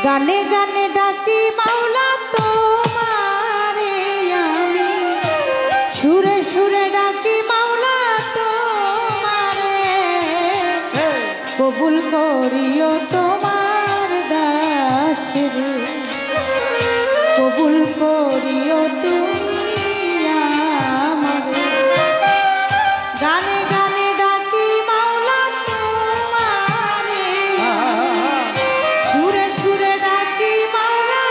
গানে গানে ডাকি মাওলা তোমারে আমি, সুরে সুরে ডাকি মাওলা তোমারে, কবুল করিও তোমার দাসের, কবুল করিও তুমি আমারে। গানে গানে ডাকি মাওলা তোমারে, সুরে সুরে ডাকি মাওলা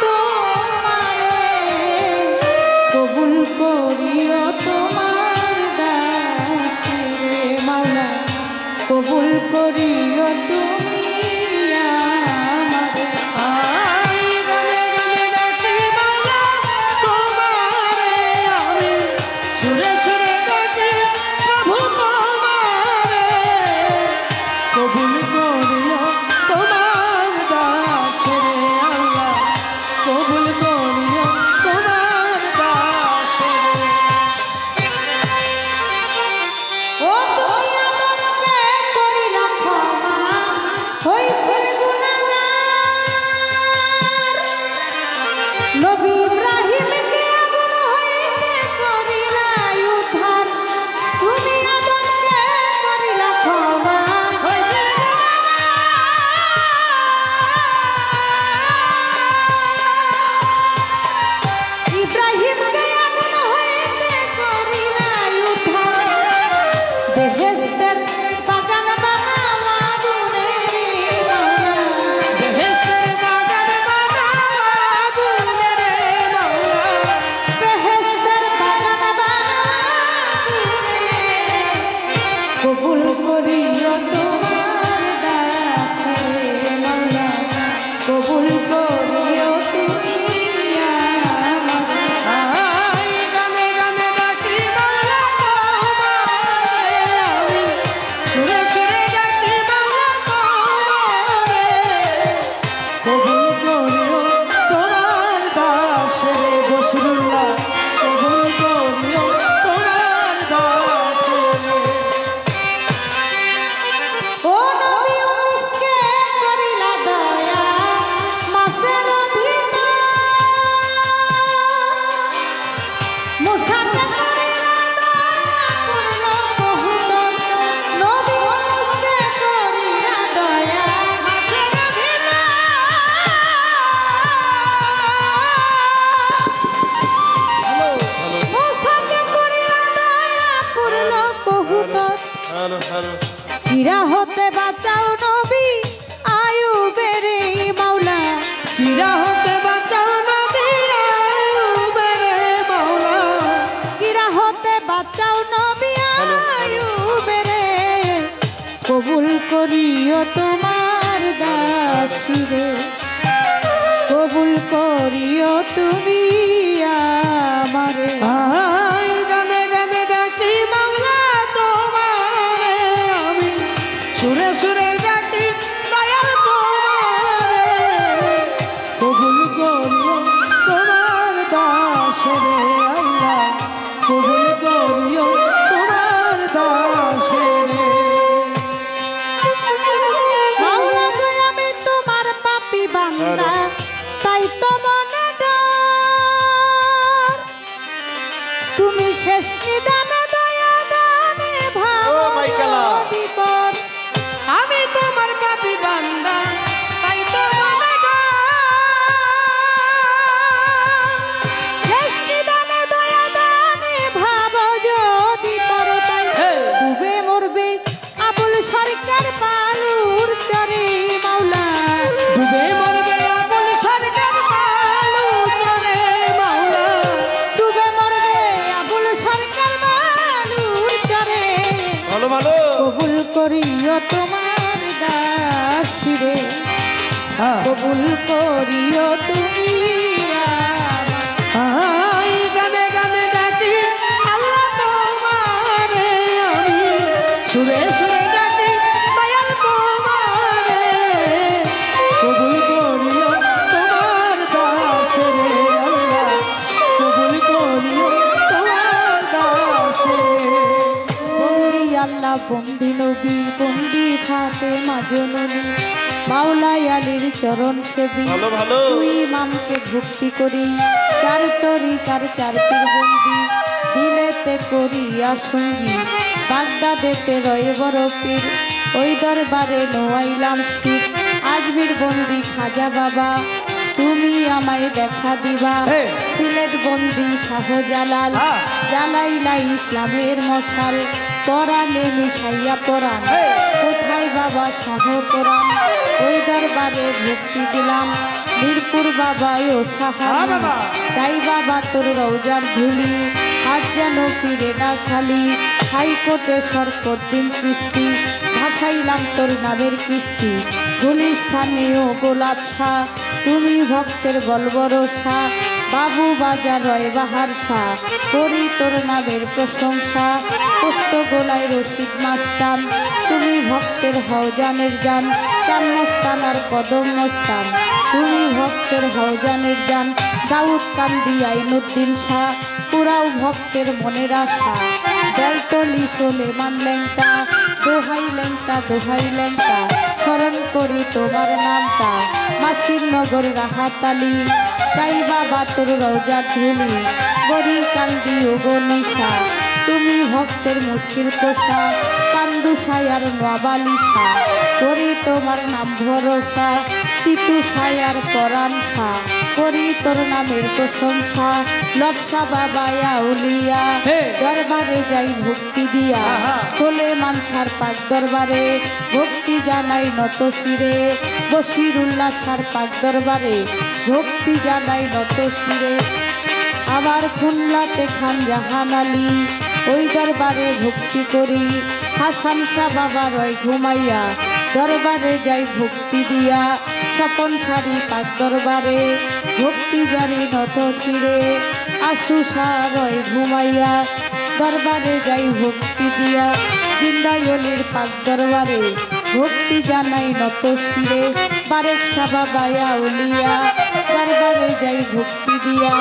তোমারে, কবুল করিও তোমার দাসেরে মাওলা, কবুল করিও তুমি আমারে। গানে গানে ডাকি মাওলা তোমারে আমি, সুরে সুরে ডাকি প্রভু তোমারে, কবুল করিও তোমার দাসেরে আল্লাহ, কবুল করিও তোমার দাসেরে। ও তুমি আদমকে করিলা ক্ষমা, হইছিল গুনাহগার, নবী ইব্রাহিমকে আগুন হইতে করিলা উদ্ধার, তুমি আদমকে করিলা ক্ষমা, হইছিল ইব্রাহিমকে আগুন হইতে করিলা উদ্ধার, বেহেশতের বাগান বানাওয়া আগুনেরে মাওলা, বেহেশতের বাগান বানাওয়া আগুনেরে মাওলা, বেহেশতের বাগান বানাওয়া আগুনেরে, কবুল করিও তোমার দাসেরে মাওলা, কবুল করিও তুমি আমারে। গানে গানে ডাকি মাওলা তোমারে আমি, সুরে সুরে ডাকি মাওলা তোমারে, কবুল করিও তোমার দাসেরে বসরুল্লাহ, কবুল করিও তোমার দাসেরে। ও নবী ইউনূসকে করিলা দয়া, মাছের ভিতর মুসাকে করিলা দয়া, পূর্ণ বহুতর, নবী ইউনূসকে করিলা দয়া, মাছের ভিতর মুসাকে করিলা দয়া, পূর্ণ বহুতর, হীরা হতে বাঁচাও নবী আয়ুবেরে মাওলা, কিরা হতে বাঁচাও নবী আইয়ুবেরে মাওলা, কিরা হতে বাঁচাও নবী আয়ুবেরে, কবুল করিও তোমার দাসীরে, কবুল করিও তুমি আমারে। গানে গানে ডাকি মাওলা তোমারে আমি, সুরে সুরে ডাকি দয়াল তোমারে, কবুল করিও তোমার দাসেরে আল্লাহ, কবুল করিও তোমার দাসেরে। মাওলা গো আমি তোমার পাপী বান্দা, তাই তো মনে ডর, তুমি শেষ নিদান দয়া দানে ভাবো বিপদ, আমি তোমার পাপী বান্দা, তাই তো মনে শেষ নিদান দয়া দানে ভাবো যদি পরে পাই, ডুবে মরবে আবুল সরকার বালুর চরে মাওলা, ডুবে মরবে আবুল সরকার বালু চরে মাওলা, ডুবে মরবে আবুল সরকার বালুর চরে, কবুল করিও তোমার দাসীরে, কবুল করিও তুমি আমারে। গানে গানে ডাকি আল্লাহ তোমারে আমি, সুরে সুরে ডাকি দয়াল তোমারে, কবুল করিও তোমার দাসেরে আল্লাহ, কবুল করিও তোমার দাসেরে। বন্দি আল্লাহ বন্দি নবী বন্দি ফাতেমা জননী, মাওলা আলীর চরণ সেবী ভালো ভালো তুই মামকে ভক্তি করি চার তরিকার চার পীরবন্দি দিলেতে করিয়া সঙ্গী বাগদাদেতে রয়ে বড় পীর ওই দরবারে নোয়াইলাম শিব আজমির বন্দি খাজা বাবা তুমি আমায় দেখা দিবা হে। সিলেট বন্দি শাহজালাল হ্যাঁ। জ্বালাইলা ইসলামের মশাল পরাণে মিশাইয়া পরাণ হে। কোথায় বাবা শাহ কোরআন ওই দরবারে ভক্তি দিলাম মিরপুর বাবাই ও হ্যাঁ সাহায্য বাবা। তাই বাবা তোর রওজার ধুলি আজ যেন ফিরে না খালি হাইকোর্টে সরকত দিন কিস্তি ভাসাইলাম তোর নামের কিস্তি গুলিস্থানেও গোলাপ শাহ তুমি ভক্তের বলবরসা বাবু বাজার রয় বাহার শাহ করি তোর নামের প্রশংসা পোস্ত গোলায় রশিদ মাস্তান তুমি ভক্তের হওজানের জান চান মস্তান আর কদম মস্তান তুমি ভক্তের হওজানের জান দাউদ কান্দি আইনুদ্দিন শাহ পুরাও ভক্তের মনের আশা বেলতলি চলে মান ল্যাংটা দোহাই ল্যাংটা স্মরণ করি তোমার নামটা মাসির নগর রাহাতালি তাই বাবা তোর রওজার ধুলি বড়ি কান্দি ওগনিশা তুমি ভক্তের মুশকিল কোষা কান্দু সায়ার নবালিশা করি তোমার নাম ভরসা তিতু সায়ার পরাণ সা করি তোর নামের প্রশংসা লবসা বাবা আউলিয়া হে। দরবারে যাই ভক্তি দিয়া আহা। চলে মানসার পাক দরবারে ভক্তি জানাই নত শিরে বশিরুল্লাহ সার পাক দরবারে ভক্তি জানাই নত শিরে আবার খুলনাতে খান জাহান আলী ওই দরবারে ভক্তি করি হাসান শাহ বাবা রয় ঘুমাইয়া দরবারে যাই ভক্তি দিয়া স্বপন শাড়ি পাক দরবারে ভক্তি জানি নত শিরে আশু শাহ রয় ঘুমাইয়া দরবারে যাই ভক্তি দিয়া জিন্দাইলির পাক দরবারে ভক্তি জানাই নত শিরে বারেক শাহ বাবা আউলিয়া দরবারে যাই ভক্তি দিয়া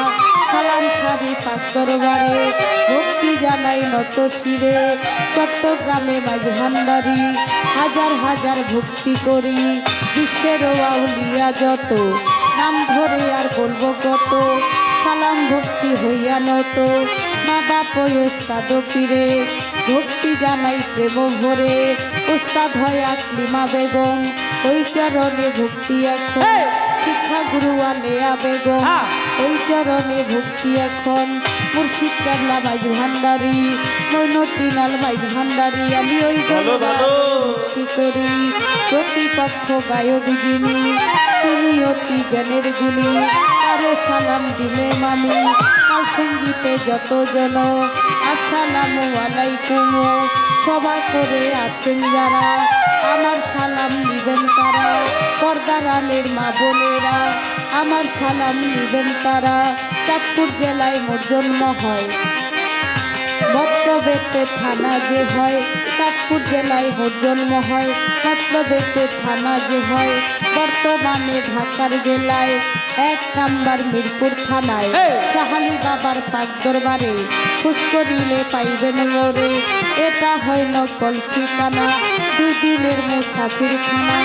সালাম সারি পাক দরবারে ভক্তি জানাই নত শিরে চট্টগ্রামে মাঝ ভান্ডারি হাজার হাজার ভক্তি করি বিশ্বের আউলিয়া যত নাম ধরে আর বলবো কত সালাম ভক্তি হইয়া নত মা বাপ ওস্তাদ পীরে ভক্তি জানাই প্রেম ভরে উস্তাদ হয় আকলিমা বেগম ওই চরণে ভক্তি এখন হে। শিক্ষা গুরু আলেয়া বেগম হ্যাঁ। ওই চরণে ভক্তি এখন মুর্শিদ কাবলা মাইজ ভান্ডারি মৈনতিনাল মাইজ ভান্ডারি আমি ওই ভালো, দরবারে ভালো। ভক্তি করি প্রতিপক্ষ গায়ক যিনি তিনি অতি জ্ঞানের গুণী তারে সালাম দিলে মানি তার সঙ্গীতে যত জন আসসালামু আলাইকুম সবাই করে আছেন যারা আমার সালাম নিবেন তারা পর্দার আলের মা বোনেরা আমার সালাম নিবেন তারা চাঁদপুর জেলায় মোর জন্ম হয় মতলবেতে থানা যে হয় চাঁদপুর জেলায় মোর জন্ম হয় মতলবেতে থানা যে হয় বর্তমানে ঢাকার জেলায় 1 নাম্বার মিরপুর থানায় হে। সাহালি বাবার পাক দরবারে খোঁজ করিলে পাইবেন মোরে এটা হয় নকল ঠিকানা 2 দিনের মুসাফির খানা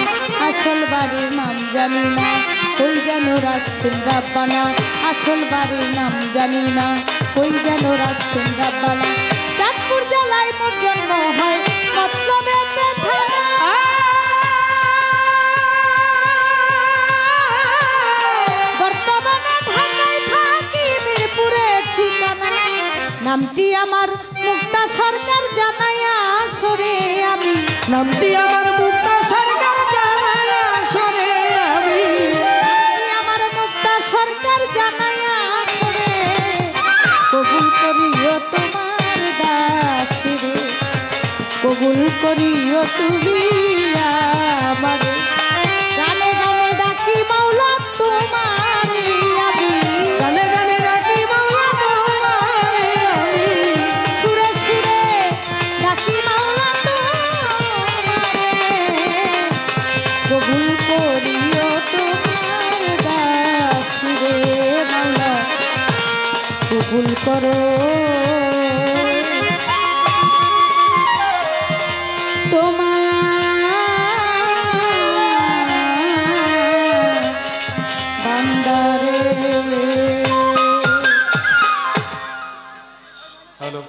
আসল বাড়ির নাম জানি না ওই যেন রাখছেন রাব্বানা আসল বাড়ির নাম জানি না ওই যেন রাখছেন রাব্বানা চাঁদপুর জেলায় মোর জন্ম হয় মতলবেতে থানা বর্তমানে ঢাকায় থাকি মিরপুরের ঠিকানা নামটি আমার মুক্তা সরকার জানাইয়া সরে আমি নামটি আমার মুক্তা সরকার জানায় সরে আমি নামটি আমার মুক্তা সরকার জানাইয়া সরে কবুল করিও তোমার দাসিরে কবুল করিও তুমি আমারে গানে গানে ডাকি মাওলা তোমারে আমি গানে গানে ডাকি মাওলা তোমারে আমি সুরে সুরে ডাকি মাওলা তোমারে কবুল করিও তোমার দাসিরে মাওলা কবুল করো তোমার ভান্ডারে। হ্যালো